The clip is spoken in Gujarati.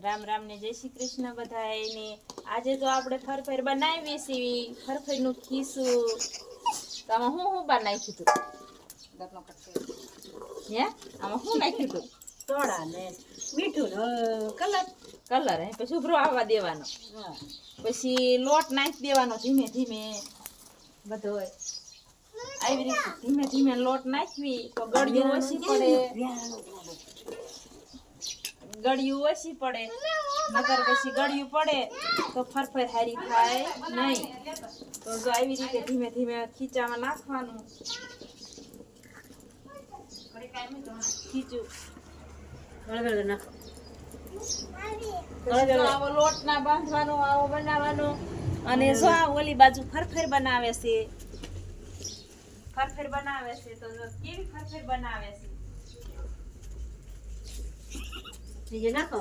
રામ રામ ને જય શ્રી કૃષ્ણ બધાને। આજે તો આપણે ફરફર બનાવી સીવી ફરફરનું ખીસું। તો આમાં હું બનાવી તું હે આમાં હું નાખ્યું તું સોડા ને મીઠું ને કલર કલર હે પછી ઉભરો આવવા દેવાનો પછી લોટ નાખી દેવાનો ધીમે ધીમે બધો આવી રીતે ધીમે ધીમે લોટ નાખવી તો ગળ્યું ઓછી પડે ગળ્યું ઓછી પડે નકર પછી ગળ્યું પડે તો ફરફર હારી થાય નહીં। તો જો આવી રીતે ધીમે ધીમે ખીચામાં નાખવાનું ખીચું આવો લોટ ના બાંધવાનો આવો બનાવવાનો અને જો આ ઓલી બાજુ ફરફર બનાવે છે તો જો કેવી ફરફર બનાવે છે નાખો